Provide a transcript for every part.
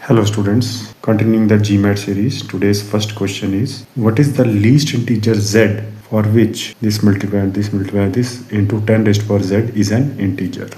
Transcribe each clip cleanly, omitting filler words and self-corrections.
Hello students, continuing the Gmat series, today's first question is, what is the least integer z for which this multiplied this into 10 raised to power z is an integer?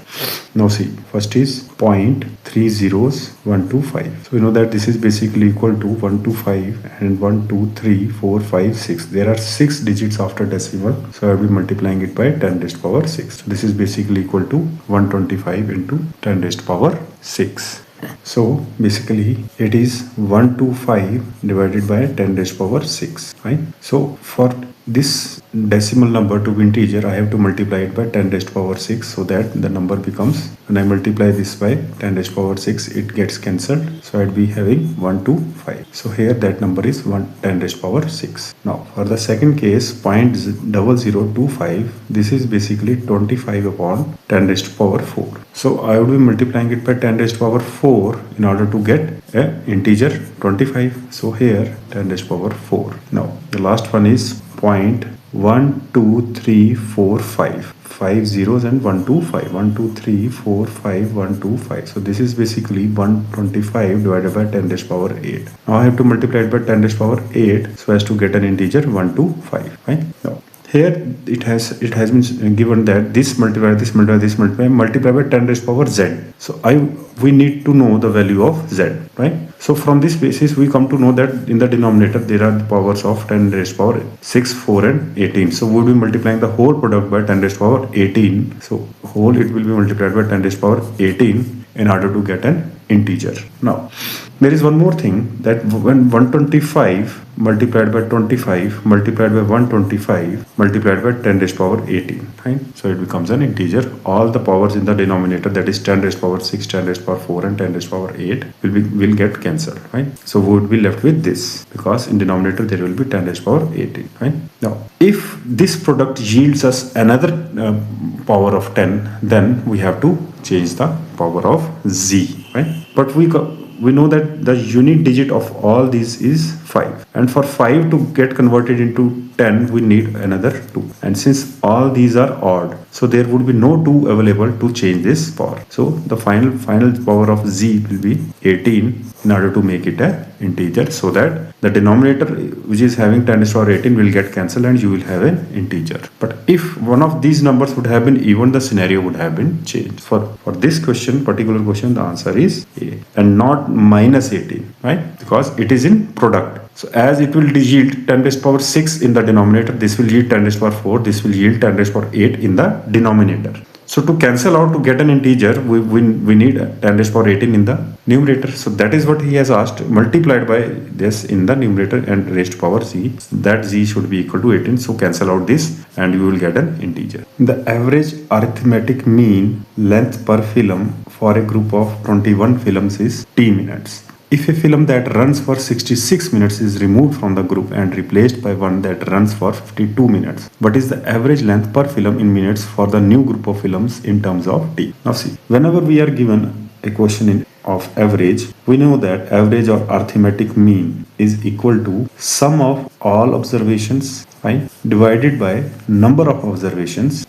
Now see, first is 0.30125. So we know that this is basically equal to 125 and 1, 2, 3, 4, 5, 6. There are 6 digits after decimal, so I will be multiplying it by 10 raised to power 6. So this is basically equal to 125 into 10 raised to power 6. So basically it is 125 divided by 10 raised to power 6, right? So for this decimal number to be integer, I have to multiply it by 10 raised to power 6 so that the number becomes, when I multiply this by 10 raised to power 6, it gets cancelled. So I'd be having 125. So here that number is 10 raised to power 6. Now for the second case, 0.0025, this is basically 25 upon 10 raised to power 4. So I would be multiplying it by 10 raised to power 4 in order to get an integer 25. So here 10 raised to power 4. Now the last one is 0.12345. 5 zeros and 125. 1, 2, 3, 4, 5, 1, 2, 5. So this is basically 125 divided by 10 raised to power 8. Now I have to multiply it by 10 raised to power 8 so as to get an integer 125. Right? Now here it has been given that this multiply by 10 raised to power z. So we need to know the value of z, right? So from this basis we come to know that in the denominator there are the powers of 10 raised to power 6, 4 and 18. So we will be multiplying the whole product by 10 raised to power 18. So whole it will be multiplied by 10 raised to power 18 in order to get an integer. Now there is one more thing, that when 125 multiplied by 25 multiplied by 125 multiplied by 10 raised to power 18, right? So it becomes an integer. All the powers in the denominator, that is 10 raised to power 6, 10 raised to power 4 and 10 raised to power 8 will get cancelled, right? So we would be left with this because in denominator there will be 10 raised to power 18, right? Now if this product yields us another power of 10, then we have to change the power of z, right? But we know that the unit digit of all these is 5, and for 5 to get converted into 10 we need another 2, and since all these are odd, so there would be no 2 available to change this power. So the final power of z will be 18 in order to make it a integer, so that the denominator which is having 10 raised to power 18 will get cancelled and you will have an integer. But if one of these numbers would have been even, the scenario would have been changed. For this particular question, the answer is A and not minus 18, right? Because it is in product. So as it will yield 10 raised to power 6 in the denominator, this will yield 10 raised to power 4, this will yield 10 raised to power 8 in the denominator. So to cancel out, to get an integer, we need 10 raised to power 18 in the numerator. So that is what he has asked, multiplied by this in the numerator and raised to power z. That z should be equal to 18. So cancel out this and you will get an integer. The average arithmetic mean length per film for a group of 21 films is t minutes. If a film that runs for 66 minutes is removed from the group and replaced by one that runs for 52 minutes, what is the average length per film in minutes for the new group of films in terms of t? Now see, whenever we are given a question of average, we know that average or arithmetic mean is equal to sum of all observations, right, divided by number of observations,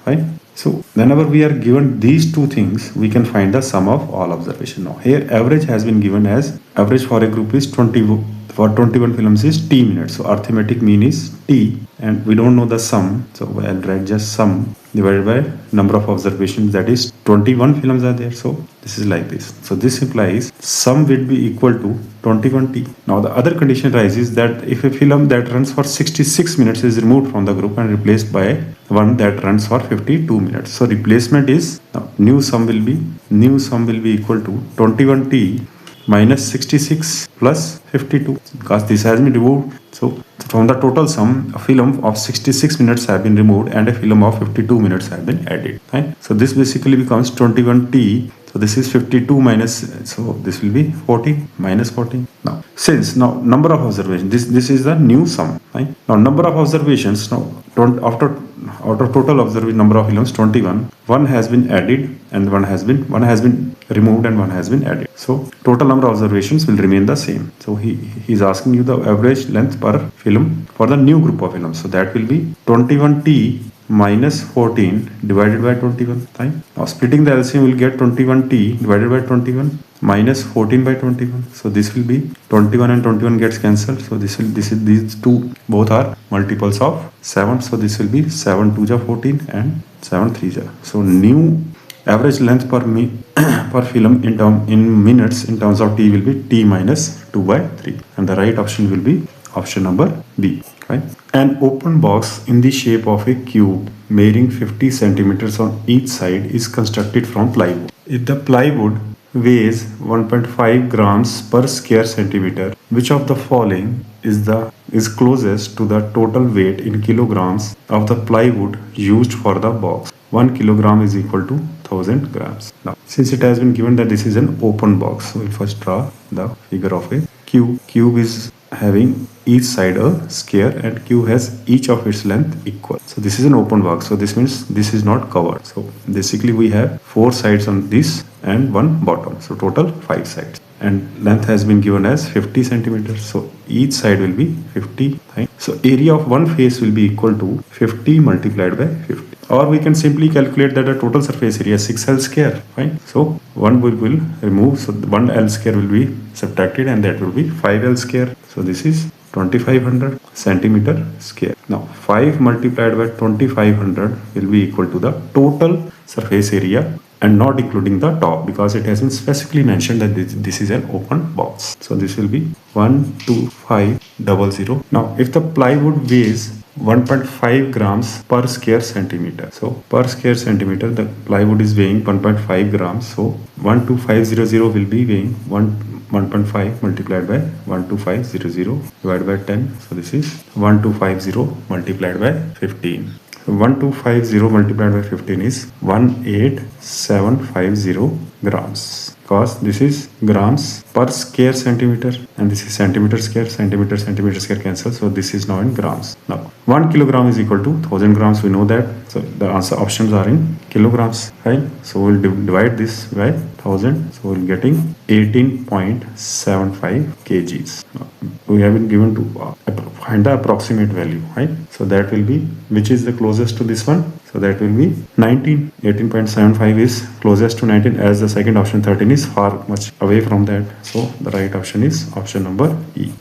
right? So whenever we are given these two things, we can find the sum of all observations. Now here average has been given as, average for a group is 20, for 21 films is t minutes. So arithmetic mean is t, and we don't know the sum, so I'll write just sum divided by number of observations, that is 21 films are there. So this is like this. So this implies sum will be equal to 21t. Now the other condition arises that if a film that runs for 66 minutes is removed from the group and replaced by one that runs for 52 minutes. So replacement is, now new sum will be equal to 21t minus 66 plus 52, because this has been removed. So from the total sum, a film of 66 minutes have been removed and a film of 52 minutes have been added, right? So this basically becomes 21t. So this is 52 minus, so this will be 40 minus 40. Now since number of observations, this is the new sum, right? Now number of observations, now after out of total observed number of films 21, one has been added and one has been removed and one has been added. So total number of observations will remain the same. So he is asking you the average length per film for the new group of films. So that will be 21t minus 14 divided by 21 time. Now splitting the LCM will get 21t divided by 21 minus 14 by 21. So this will be 21 and 21 gets cancelled. So these two both are multiples of 7. So this will be 7 2 ja 14 and 7 3 ja. So new average length per per film in minutes in terms of t will be t minus 2 by 3, and the right option will be option number B. Right? An open box in the shape of a cube measuring 50 centimeters on each side is constructed from plywood. If the plywood weighs 1.5 grams per square centimeter, which of the following is closest to the total weight in kilograms of the plywood used for the box? 1 kilogram is equal to 1000 grams. Now, since it has been given that this is an open box, so we'll first draw the figure of a cube. Cube is having each side a square and cube has each of its length equal. So this is an open box. So this means this is not covered. So basically we have 4 sides on this and 1 bottom. So total 5 sides. And length has been given as 50 centimeters. So each side will be 50. Right? So area of one face will be equal to 50 multiplied by 50. Or we can simply calculate that the total surface area is 6L square. Right? So one will remove. So 1L square will be subtracted and that will be 5L square. So this is 2500 centimeter square. Now 5 multiplied by 2500 will be equal to the total surface area and not including the top, because it has been specifically mentioned that this is an open box. So this will be 12500. Now if the plywood weighs 1.5 grams per square centimeter. So per square centimeter the plywood is weighing 1.5 grams. So 12500 will be weighing 1.5 multiplied by 12500 divided by 10. So this is 12500 multiplied by 15. So 12500 multiplied by 15 is 18750 grams. Because this is grams per square centimeter and this is centimeter square cancel. So this is now in grams. Now 1 kilogram is equal to 1000 grams. We know that. So the answer options are in kilograms. Right? So we'll divide this by 1000. So we're getting 18.75 kgs. Now, we have been given to find the approximate value. Right? So that will be, which is the closest to this one? So that will be 19. 18.75 is closest to 19, as the second option 13 is far much away from that. So the right option is option number E.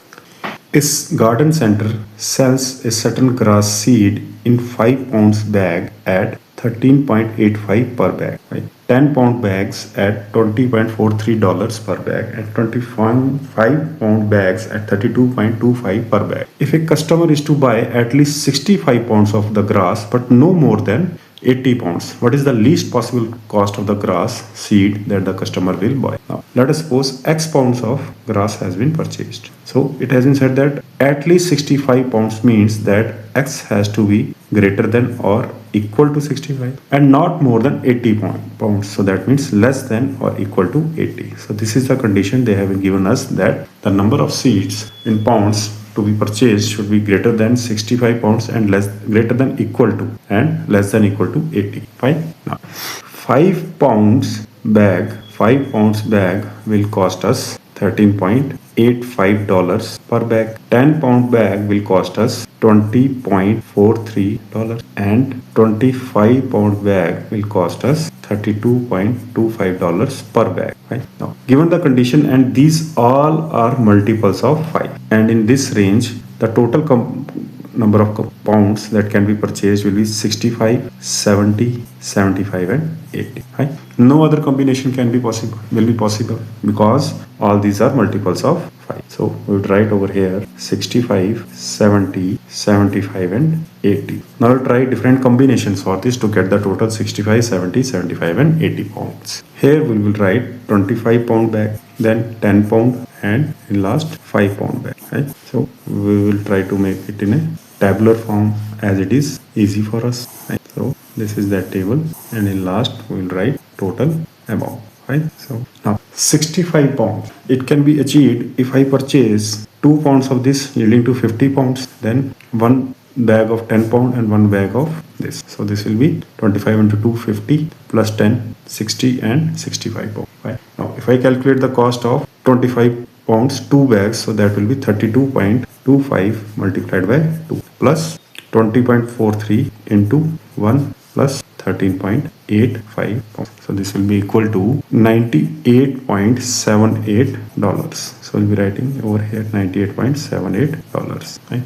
Its garden center sells a certain grass seed in 5 pounds bag at 13.85 per bag. Right? 10 pound bags at $20.43 per bag and 25 pound bags at 32.25 per bag. If a customer is to buy at least 65 pounds of the grass but no more than 80 pounds, what is the least possible cost of the grass seed that the customer will buy? Now, let us suppose X pounds of grass has been purchased. So it has been said that at least 65 pounds means that X has to be greater than or equal to 65 and not more than 80 pounds. So that means less than or equal to 80. So this is the condition they have given us, that the number of seeds in pounds to be purchased should be greater than 65 pounds and greater than equal to and less than equal to 80. Fine. Now 5 pounds bag will cost us $13.85 per bag. 10 pound bag will cost us $20.43 and 25 pound bag will cost us $32.25 per bag. Right? Now, given the condition, and these all are multiples of 5, and in this range the total number of pounds that can be purchased will be 65, 70, 75 and 80. Right? No other combination will be possible because all these are multiples of 5. So we would write over here 65, 70, 75 and 80. Now we'll try different combinations for this to get the total 65, 70, 75 and 80 pounds. Here we will write 25 pound bag, then 10 pound and in last 5 pound bag. Right? So we will try to make it in a tabular form as it is easy for us. Right? So this is that table, and in last we will write total amount. Right? So now 65 pounds, it can be achieved if I purchase 2 pounds of this yielding to 50 pounds, then 1 bag of 10 pound and 1 bag of this. So this will be 25 into 2, 50 plus 10, 60 and 65 pounds. Right? Now if I calculate the cost of 25 pounds 2 bags, so that will be 32.25 multiplied by 2 plus 20.43 into 1 plus 13.85 pounds. So this will be equal to $98.78. So we'll be writing over here $98.78. Right?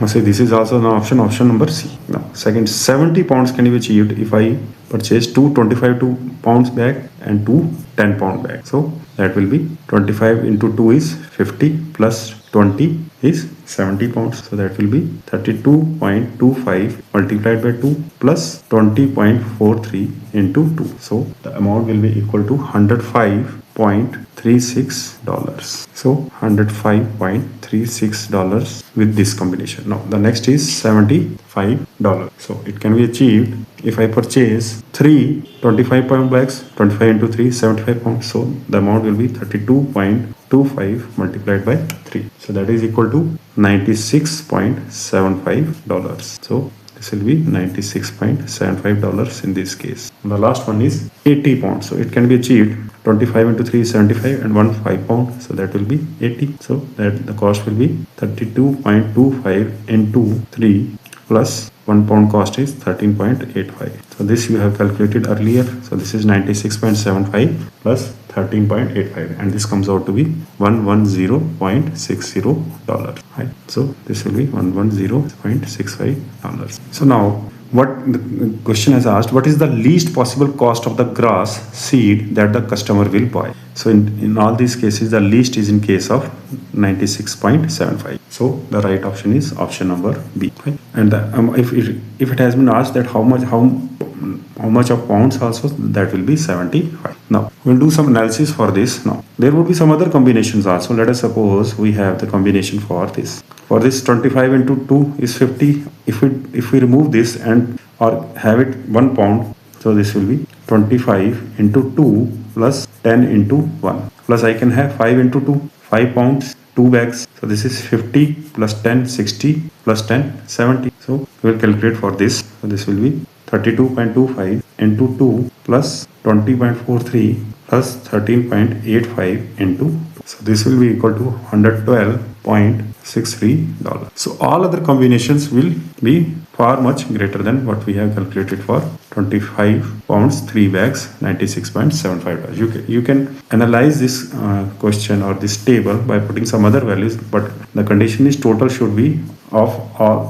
Now say this is also an option number C. Now second, 70 pounds can be achieved if I purchase two 25 pounds bag and two 10 pound bag. So that will be 25 into 2 is 50 plus 20 is 70 pounds. So that will be 32.25 multiplied by 2 plus 20.43 into 2. So the amount will be equal to $105.36. So $105.36 with this combination. Now the next is $75. So it can be achieved if I purchase 3 25 pound bags, 25 into 3 75 pounds. So the amount will be 32.25 multiplied by 3. So that is equal to $96.75. So this will be $96.75 in this case. And the last one is 80 pounds. So it can be achieved 25 into 3 is 75 and 1 5 pound. So that will be 80. So that the cost will be 32.25 into 3 plus 1 pound cost is 13.85. So this you have calculated earlier. So this is 96.75 plus 13.85 and this comes out to be $110.60. Right? So this will be $110.65. So now what the question has asked, what is the least possible cost of the grass seed that the customer will buy? So in all these cases, the least is in case of 96.75. So the right option is option number B. Right? And if it has been asked that how much of pounds also, that will be 75. Now we'll do some analysis for this. Now there would be some other combinations also. Let us suppose we have the combination for this. For this 25 into 2 is 50. If we remove this and or have it 1 pound, so this will be 25 into 2 plus 10 into 1. Plus I can have 5 into 2, 5 pounds, 2 bags. So this is 50 plus 10, 60 plus 10, 70. So we will calculate for this. So this will be 32.25 into 2 plus 20.43 plus 13.85 into 2. So this will be equal to $112.63. So all other combinations will be far much greater than what we have calculated for 25 pounds, 3 bags, $96.75. You can analyze this question or this table by putting some other values, but the condition is total should be of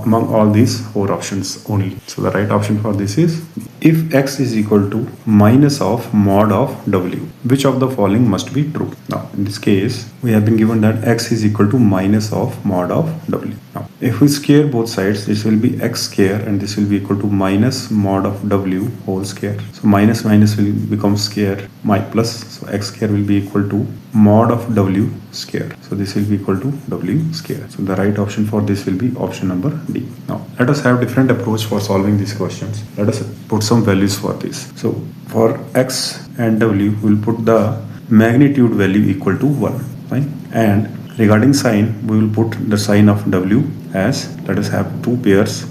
among all these 4 options only. So the right option for this is if x is equal to minus of mod of w, which of the following must be true? Now in this case we have been given that x is equal to minus of mod of w. Now if we square both sides, this will be x square and this will be equal to minus mod of w whole square. So minus will become square, my plus, so x square will be equal to mod of w square. So this will be equal to w square. So the right option for this will be option number D. Now let us have different approach for solving these questions. Let us put some values for this. So for x and w, we will put the magnitude value equal to 1. Fine. And regarding sign, we will put the sign of w as, let us have 2 pairs,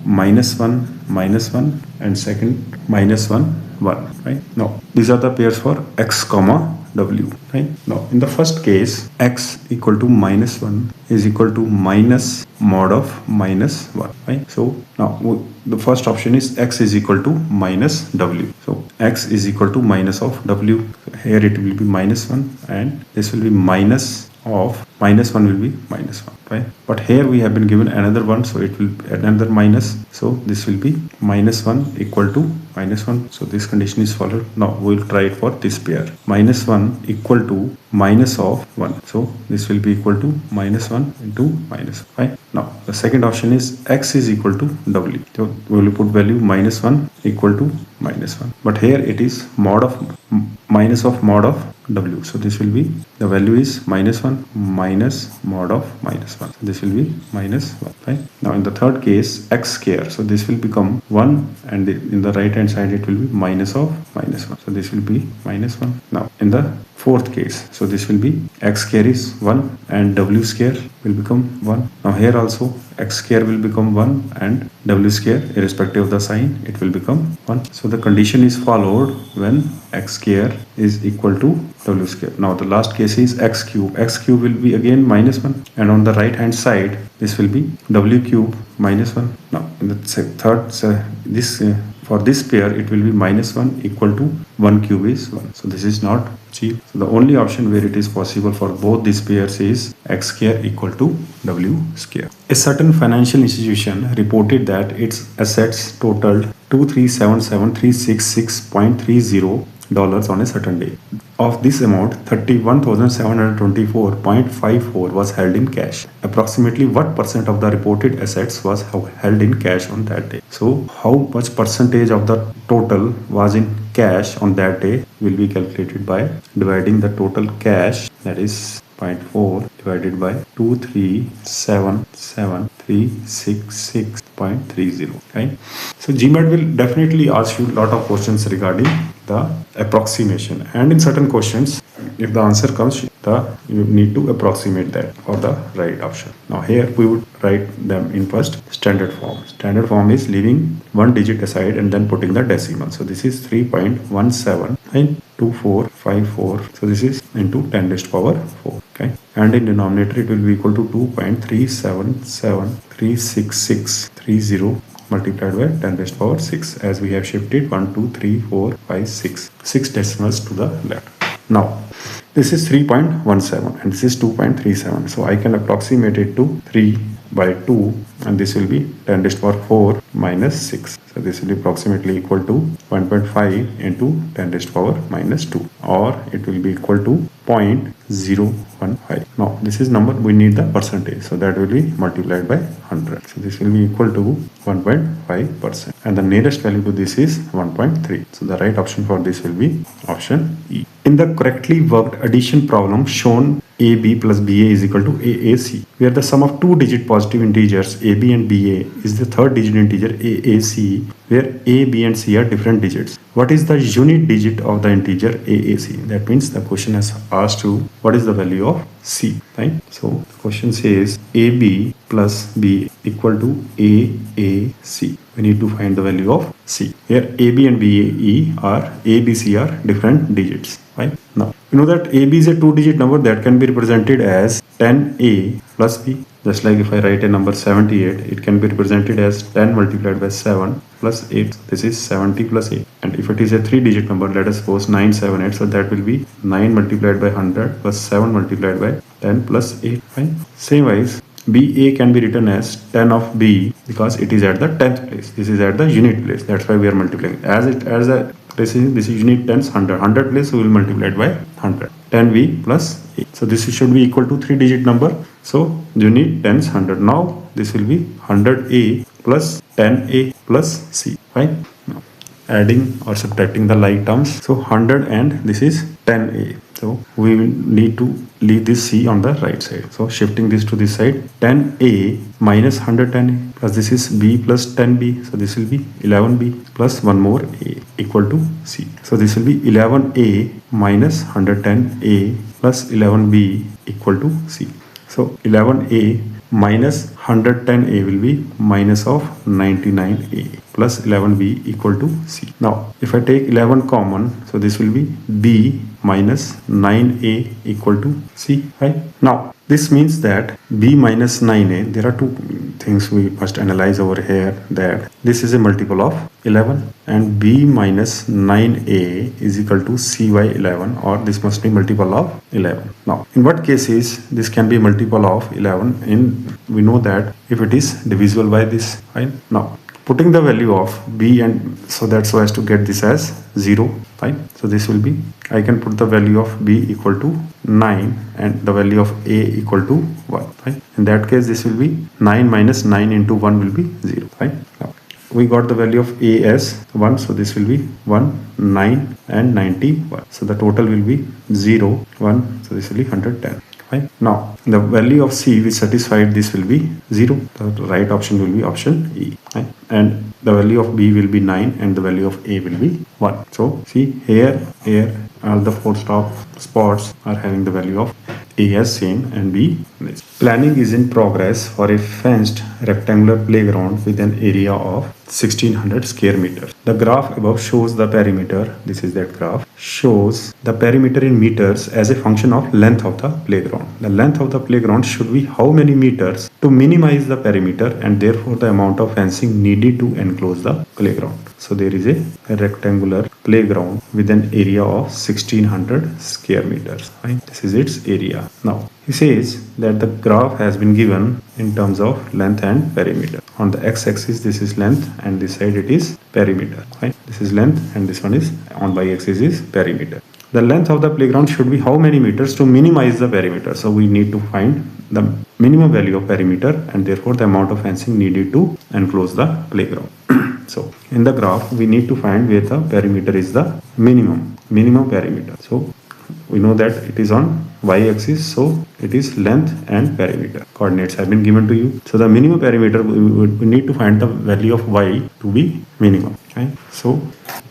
-1 -1 and second -1 1. Right. Now these are the pairs for x comma w. Right. Now in the first case, x equal to -1 is equal to minus mod of -1. Right. So now the first option is x is equal to minus w. So x is equal to minus of w. So here it will be -1 and this will be minus of -1 will be -1. Right. But here we have been given another one, so it will another minus. So this will be -1 equal to -1. So this condition is followed. Now we will try it for this pair. -1 equal to minus of 1. So this will be equal to -1 into -1. Right. Now the second option is x is equal to w. So we will put value -1 equal to -1. But here it is mod of minus of mod of w. So this will be, the value is -1 minus mod of -1. So this will be -1. Right. Now in the third case, x square. So this will become 1 and in the right hand hand side it will be minus of minus 1. So this will be minus 1. Now in the fourth case, so this will be x square is 1 and w square will become 1. Now here also x square will become 1 and w square, irrespective of the sign, it will become 1. So the condition is followed when x square is equal to w square. Now the last case is x cube. X cube will be again minus 1, and on the right hand side this will be w cube minus 1. Now in the third, for this pair it will be minus 1 equal to 1 cube is 1. So this is not cheap. So the only option where it is possible for both these pairs is x square equal to w square. A certain financial institution reported that its assets totaled $2,377,366.30 on a certain day. Of this amount, 31,724.54 was held in cash. Approximately what percent of the reported assets was held in cash on that day? So how much percentage of the total was in cash on that day will be calculated by dividing the total cash, that is 0.4 divided by 2,377,366.30. Right? So Gmat will definitely ask you a lot of questions regarding the approximation, and in certain questions if the answer comes, you need to approximate that for the right option. Now here we would write them in first standard form. Standard form is leaving one digit aside and then putting the decimal. So this is 3.172454. So this is into 10 raised power 4. Okay, and in denominator it will be equal to 2.37736630 multiplied by 10 raised power 6, as we have shifted 1, 2, 3, 4, 5, 6 decimals to the left. Now this is 3.17 and this is 2.37. So I can approximate it to 3 by 2, and this will be 10 raised power 4 minus 6. So this will be approximately equal to 1.5 into 10 raised power minus 2, or it will be equal to 0.015. Now this is number, we need the percentage, so that will be multiplied by 100. So this will be equal to 1.5%, and the nearest value to this is 1.3. So the right option for this will be option E. In the correctly worked addition problem shown, AB plus BA is equal to AAC, where the sum of two-digit positive integers AB and BA is the third digit integer AAC, where A, B and C are different digits. What is the unit digit of the integer AAC? That means the question has asked you what is the value of C, right? So the question says AB plus B equal to AAC. We need to find the value of C. Here AB and BAE are ABC are different digits, right? Now you know that AB is a two-digit number that can be represented as 10A plus B. Just like if I write a number 78, it can be represented as 10 multiplied by 7 plus 8. This is 70 plus 8. And if it is a three-digit number, let us suppose 978, so that will be 9 multiplied by 100 plus 7 multiplied by 10 plus 8. Right? Same wise, BA can be written as 10 of B because it is at the 10th place. This is at the unit place. That's why we are multiplying. This is unit tens 100. 100 place, we will multiply it by 100. 10B plus 8. So this should be equal to three-digit number. So unit tens 100. Now this will be 100A plus 10A plus C. Right? Now adding or subtracting the like terms. So 100 and this is 10A. So we will need to leave this C on the right side. So shifting this to this side, 10A minus 110A plus this is B plus 10B. So this will be 11B plus one more A equal to C. So this will be 11A minus 110A plus 11B equal to C. So 11A minus 110A will be minus of 99A plus 11B equal to C. Now if I take 11 common, so this will be B minus 9A equal to C. Right? Now this means that B minus 9A, there are two things we must analyze over here, that this is a multiple of 11 and B minus 9A is equal to C by 11, or this must be multiple of 11. Now in what cases this can be multiple of 11? We know that if it is divisible by this. Right? Now putting the value of B, and so that's why as to get this as 0, right? So this will be, I can put the value of B equal to 9 and the value of A equal to 1, right? In that case this will be 9 minus 9 into 1 will be 0, right? Now we got the value of A as 1, so this will be 1, 9 and 91. So the total will be 0, 1, so this will be 110. Right? Now the value of C which satisfied this will be 0. The right option will be option E. Right? And the value of B will be 9 and the value of A will be 1. So see here all the 4 spots are having the value of A as same and B this. Planning is in progress for a fenced rectangular playground with an area of 1600 square meters. The graph above shows the perimeter. This is that graph. Shows the perimeter in meters as a function of length of the playground. The length of the playground should be how many meters to minimize the perimeter and therefore the amount of fencing needed to enclose the playground. So there is a rectangular playground with an area of 1600 square meters. Right? This is its area. Now he says that the graph has been given in terms of length and perimeter. On the x-axis this is length and this side it is perimeter. Right? This is length and this one is on y-axis is perimeter. The length of the playground should be how many meters to minimize the perimeter. So we need to find the minimum value of perimeter and therefore the amount of fencing needed to enclose the playground. So in the graph we need to find where the perimeter is the minimum perimeter. So we know that it is on y-axis, so it is length and perimeter. Coordinates have been given to you. So the minimum perimeter, we need to find the value of y to be minimum. Right? So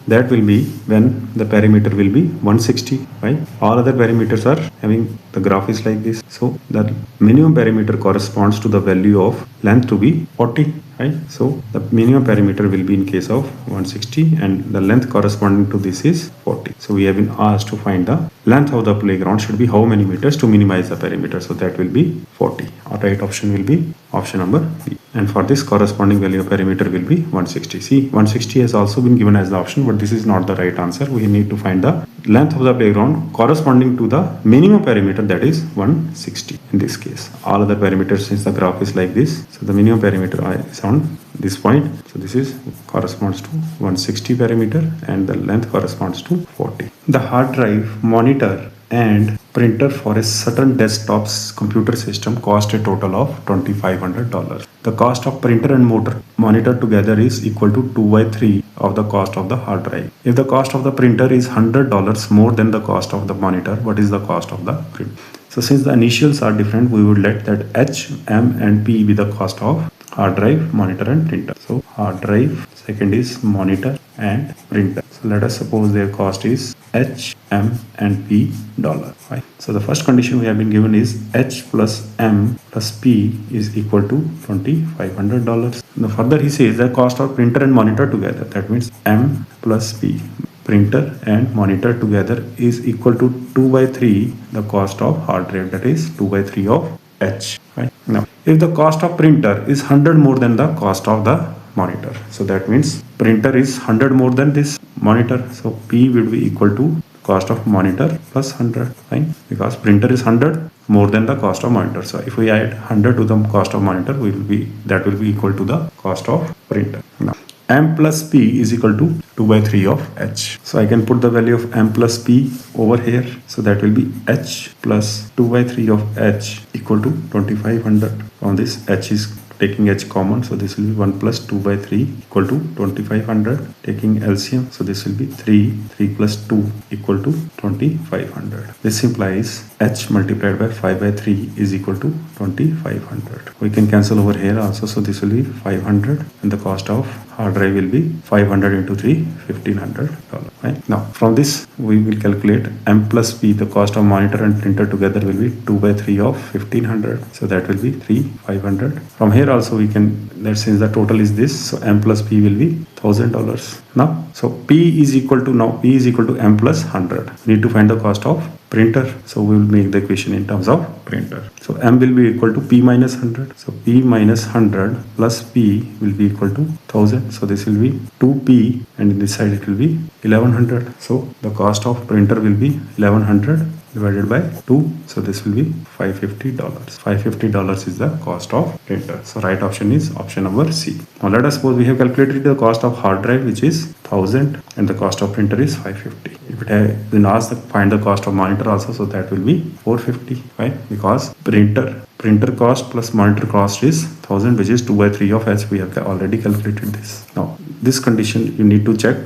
that will be when the perimeter will be 160. Right? All other perimeters are having, the graph is like this. So the minimum perimeter corresponds to the value of length to be 40. Right? So the minimum perimeter will be in case of 160 and the length corresponding to this is 40. So we have been asked to find the length of the playground should be how many meters to minimize the perimeter. So that will be 40. Our right option will be option number B. And for this corresponding value of perimeter will be 160. See, 160 has also been given as the option, but this is not the right answer. We need to find the length of the playground corresponding to the minimum perimeter, that is 160 in this case. All other parameters, since the graph is like this, so the minimum perimeter is on this point. So this is corresponds to 160 perimeter and the length corresponds to 40. The hard drive, monitor and printer for a certain desktop's computer system cost a total of $2,500. The cost of printer and monitor together is equal to 2 by 3 of the cost of the hard drive. If the cost of the printer is $100 more than the cost of the monitor, what is the cost of the printer? So since the initials are different, we would let that H, M and P be the cost of hard drive, monitor and printer. So hard drive, second is monitor and printer. So let us suppose their cost is H, M and P dollar. Right? So the first condition we have been given is H plus M plus P is equal to $2,500. Now further he says the cost of printer and monitor together, that means M plus P. Printer and monitor together is equal to 2 by 3 the cost of hard drive, that is 2 by 3 of H. Right? Now if the cost of printer is 100 more than the cost of the monitor, so that means printer is 100 more than this monitor, so P will be equal to cost of monitor plus 100, right? Because printer is 100 more than the cost of monitor. So if we add 100 to the cost of monitor, that will be equal to the cost of printer. Now M plus P is equal to 2 by 3 of H. So I can put the value of M plus P over here. So that will be H plus 2 by 3 of H equal to 2,500. On this H is taking H common, so this will be 1 plus 2 by 3 equal to 2,500. Taking LCM, so this will be 3 plus 2 equal to 2,500. This implies H multiplied by 5 by 3 is equal to 2,500. We can cancel over here also, so this will be 500 and the cost of hard drive will be 500 into 3, $1,500. Right? Now from this we will calculate M plus P, the cost of monitor and printer together will be 2 by 3 of 1,500. So that will be 3,500. From here also we can, that since the total is this, so M plus P will be $1,000. Now so P is equal to M plus 100. We need to find the cost of printer, so we will make the equation in terms of printer. So M will be equal to P minus 100. So P minus 100 plus P will be equal to 1,000. So this will be 2P and in this side it will be 1,100. So the cost of printer will be 1,100 divided by 2. So this will be $550. $550 is the cost of printer. So right option is option number C. Now let us suppose we have calculated the cost of hard drive, which is 1,000 and the cost of printer is 550. If it has been asked to find the cost of monitor also, so that will be 450, right? Because printer cost plus monitor cost is 1,000, which is 2 by 3 of H. We have already calculated this. Now this condition you need to check.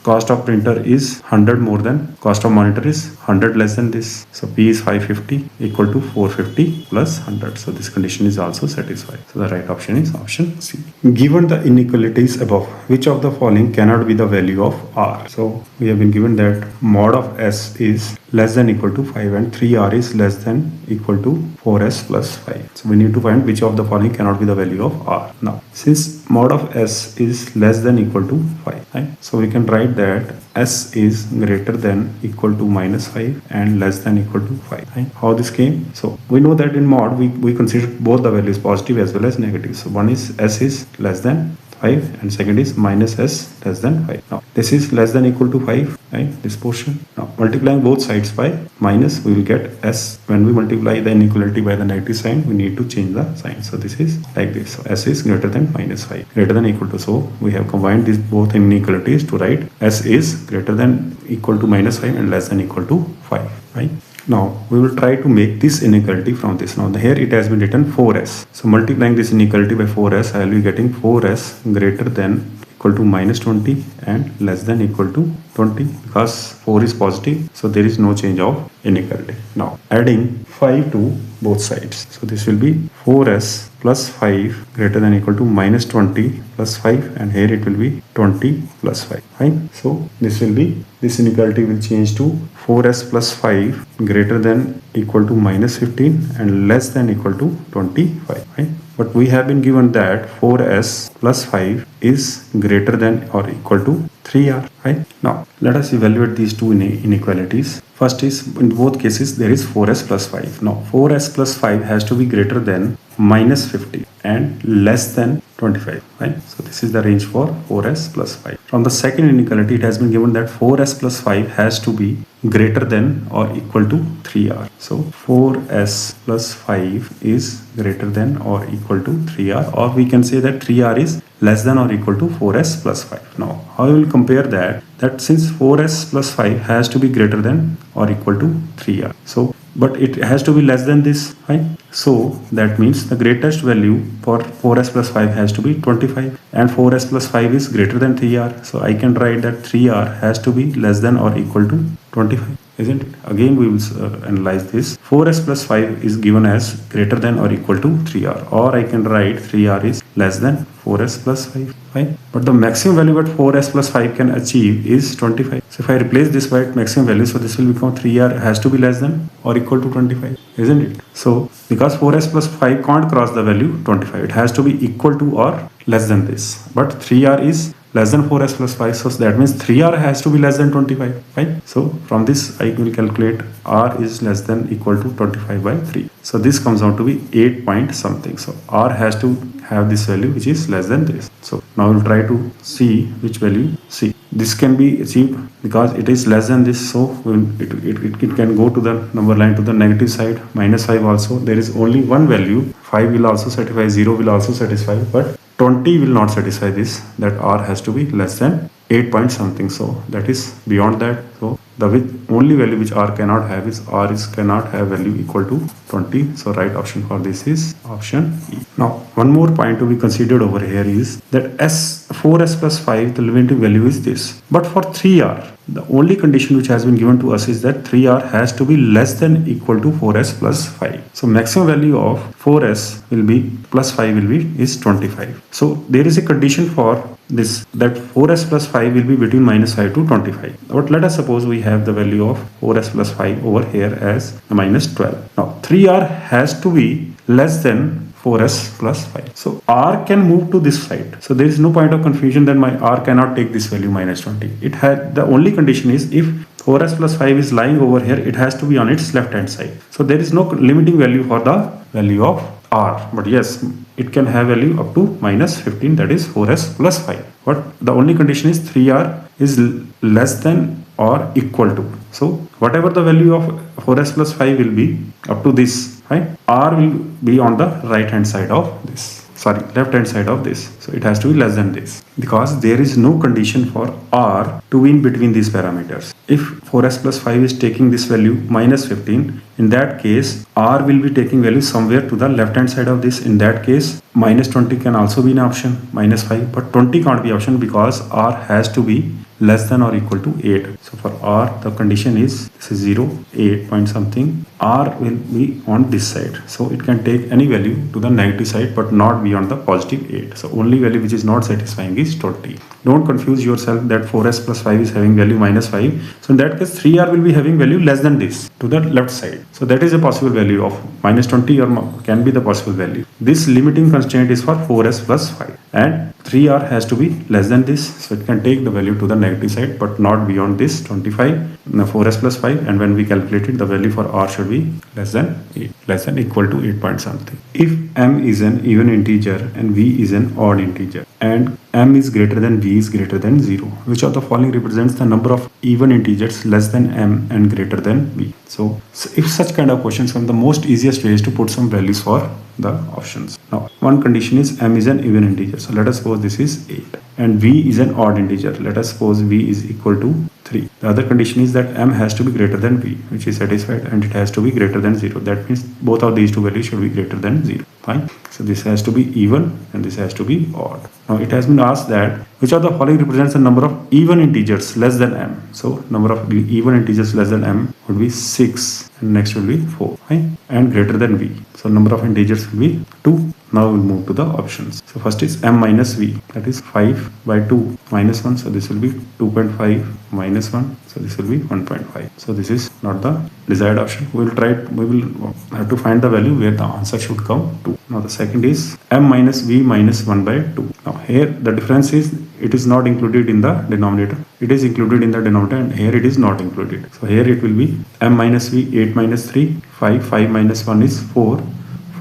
Cost of printer is 100 more than cost of monitor is 100 less than this. So P is 550 equal to 450 plus 100. So this condition is also satisfied. So the right option is option C. Given the inequalities above, which of the following cannot be the value of R? So we have been given that mod of S is less than equal to 5 and 3R is less than equal to 4S plus 5. So we need to find which of the following cannot be the value of R. Now, since mod of S is less than equal to 5, right? So we can write that S is greater than equal to minus 5 and less than equal to 5. Right? How this came? So we know that in mod we consider both the values positive as well as negative. So one is S is less than 5 and second is minus S less than 5. Now this is less than equal to 5, right? This portion. Now multiplying both sides by minus, we will get S. When we multiply the inequality by the negative sign, we need to change the sign. So this is like this. So S is greater than minus 5, greater than equal to. So we have combined these both inequalities to write S is greater than equal to minus 5 and less than equal to 5, right? Now we will try to make this inequality from this. Now here it has been written 4S. So multiplying this inequality by 4S, I will be getting 4S greater than equal to minus 20 and less than equal to 20 because 4 is positive. So there is no change of inequality. Now adding 5 to both sides. So this will be 4S plus 5 greater than equal to minus 20 plus 5 and here it will be 20 plus 5, right? So this will be, this inequality will change to 4S plus 5 greater than equal to minus 15 and less than equal to 25, right? But we have been given that 4S plus 5 is greater than or equal to 3R, right? Now let us evaluate these two inequalities. First is, in both cases there is 4S plus 5. Now 4S plus 5 has to be greater than minus 50 and less than 25, right? So this is the range for 4S plus 5. From the second inequality, it has been given that 4S plus 5 has to be greater than or equal to 3R. So 4S plus 5 is greater than or equal to 3R, or we can say that 3R is less than or equal to 4S plus 5. Now how we will compare that since 4S plus 5 has to be greater than or equal to 3R. So but it has to be less than this, right? So that means the greatest value for 4S plus 5 has to be 25 and 4S plus 5 is greater than 3R. So I can write that 3R has to be less than or equal to 25, isn't it? Again we will analyze this. 4S plus 5 is given as greater than or equal to 3R, or I can write 3R is less than 4S plus 5, right? But the maximum value that 4S plus 5 can achieve is 25. So if I replace this by maximum value, so this will become 3R has to be less than or equal to 25, isn't it? So because 4S plus 5 can't cross the value 25, it has to be equal to or less than this. But 3R is less than 4S plus 5, so that means 3R has to be less than 25, right? So from this I will calculate R is less than equal to 25 by 3. So this comes out to be 8 point something. So R has to have this value which is less than this. So now we'll try to see which value. See, this can be achieved because it is less than this, so it can go to the number line to the negative side. Minus 5 also, there is only one value. 5 will also satisfy, 0 will also satisfy, but 20 will not satisfy this, that R has to be less than 8 point something. So that is beyond that. So the only value which R cannot have is R is cannot have value equal to 20. So right option for this is option E. Now one more point to be considered over here is that 4S plus 5, the limiting value is this. But for 3R, the only condition which has been given to us is that 3R has to be less than equal to 4S plus 5. So maximum value of 4S will be plus 5 will be is 25. So there is a condition for this, that 4S plus 5 will be between minus 5 to 25. But let us suppose we have the value of 4S plus 5 over here as minus 12. Now 3R has to be less than 4S plus 5. So R can move to this side. So there is no point of confusion that my R cannot take this value minus 20. It had, the only condition is if 4S plus 5 is lying over here, it has to be on its left hand side. So there is no limiting value for the value of R. But yes, it can have value up to minus 15, that is 4S plus 5. But the only condition is 3R is less than or equal to. So whatever the value of 4S plus 5 will be up to this, right? R will be on the right hand side of this. Sorry, left hand side of this. So it has to be less than this. because there is no condition for r to be in between these parameters. If 4s plus 5 is taking this value minus 15, in that case r will be taking value somewhere to the left hand side of this. In that case minus 20 can also be an option, minus 5, but 20 can't be option because r has to be less than or equal to 8. So for r the condition is this is 0, 8 point something. R will be on this side, so it can take any value to the negative side but not beyond the positive 8. So only value which is not satisfying is 20. Don't confuse yourself that 4s plus 5 is having value minus 5. So in that case 3r will be having value less than this to the left side. So that is a possible value of minus 20 or can be the possible value. This limiting constraint is for 4s plus 5 and 3r has to be less than this, so it can take the value to the negative side but not beyond this 25, 4s plus 5, and when we calculate it the value for r should be less than 8, less than equal to 8 point something. If m is an even integer and v is an odd integer and m is greater than v is greater than 0, which of the following represents the number of even integers less than m and greater than v? So if such kind of questions come, the most easiest way is to put some values for the options. Now one condition is m is an even integer, so let us suppose this is 8, and v is an odd integer, let us suppose v is equal to 3. The other condition is that m has to be greater than v, which is satisfied, and it has to be greater than 0. That means both of these two values should be greater than 0. Fine. So this has to be even and this has to be odd. Now it has been asked that which of the following represents the number of even integers less than m? So number of even integers less than m would be 6 and next will be 4, fine, and greater than v. So number of integers will be 2. Now we'll move to the options. So first is m minus v, that is 5 by 2 minus 1, so this will be 2.5 minus 1, so this will be 1.5. So this is not the desired option. We will have to find the value where the answer should come to. Now the second is m minus v minus 1 by 2. Now here the difference is it is not included in the denominator. It is included in the denominator and here it is not included. So here it will be m minus v, 8 minus 3, 5, 5 minus 1 is 4,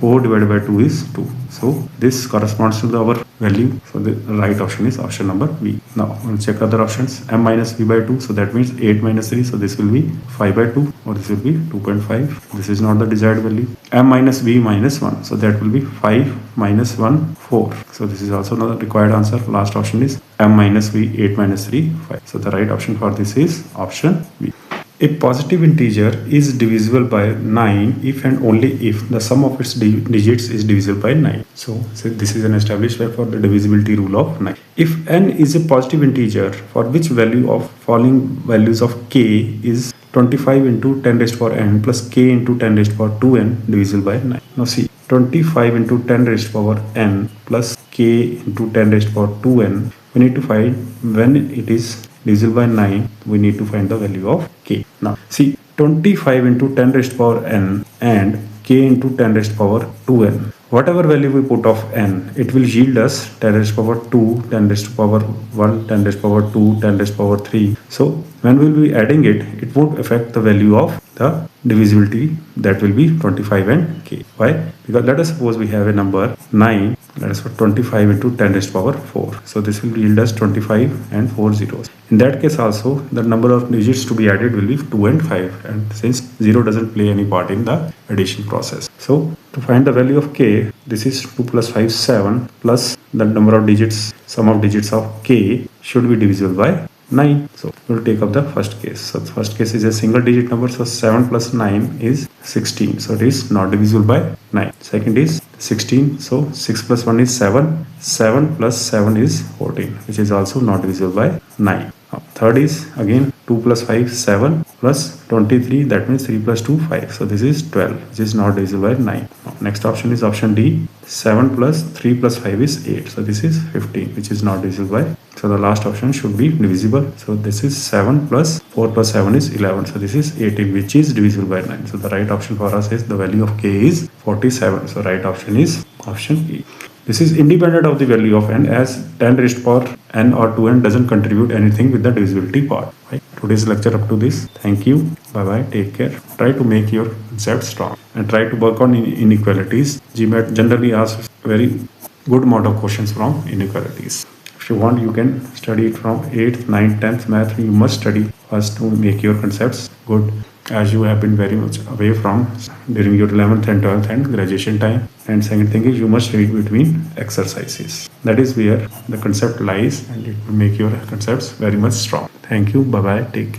4 divided by 2 is 2. So this corresponds to our value. So the right option is option number B. Now we'll check other options. M minus V by 2. So that means 8 minus 3. So this will be 5 by 2 or this will be 2.5. This is not the desired value. M minus V minus 1. So that will be 5 minus 1, 4. So this is also not the required answer. Last option is M minus V, 8 minus 3, 5. So the right option for this is option B. A positive integer is divisible by 9 if and only if the sum of its digits is divisible by 9. So this is an established way for the divisibility rule of 9. If n is a positive integer for which value of following values of k is 25 into 10 raised to power n plus k into 10 raised to power 2n divisible by 9. Now see, 25 into 10 raised to power n plus k into 10 raised to power 2n, we need to find when it is divisible by 9, we need to find the value of k. Now see, 25 into 10 raised to power n and k into 10 raised to power 2n. Whatever value we put of n, it will yield us 10 raised to power 2, 10 raised to power 1, 10 raised to power 2, 10 raised to power 3. So when we will be adding it, it won't affect the value of the divisibility, that will be 25 and k. Why? Because let us suppose we have a number 9, let us put 25 into 10 raised to power 4. So this will yield us 25 and 4 zeros. In that case also, the number of digits to be added will be 2 and 5, and since 0 doesn't play any part in the addition process. So to find the value of k, this is 2 plus 5, 7 plus the number of digits, sum of digits of k should be divisible by 9. So we'll take up the first case. So the first case is a single digit number, so 7 plus 9 is 16, so it is not divisible by 9. Second is 16, so 6 plus 1 is 7, 7 plus 7 is 14, which is also not divisible by 9. Now, third is again 2 plus 5, 7 plus 23, that means 3 plus 2, 5. So this is 12, which is not divisible by 9. Now, next option is option D. 7 plus 3 plus 5 is 8. So this is 15, which is not divisible by. So the last option should be divisible. So this is 7 plus 4 plus 7 is 11. So this is 18, which is divisible by 9. So the right option for us is the value of k is 47. So right option is option E. This is independent of the value of n, as 10 raised to power n or 2n doesn't contribute anything with the divisibility part. Right? Today's lecture up to this. Thank you. Bye bye. Take care. Try to make your concept strong and try to work on inequalities. Gmat generally asks very good amount of questions from inequalities. If you want, you can study it from 8th, 9th, 10th math. You must study first to make your concepts good. as you have been very much away from during your 11th and 12th and graduation time. And second thing is you must read between exercises. That is where the concept lies, and it will make your concepts very much strong. Thank you. Bye bye. Take care.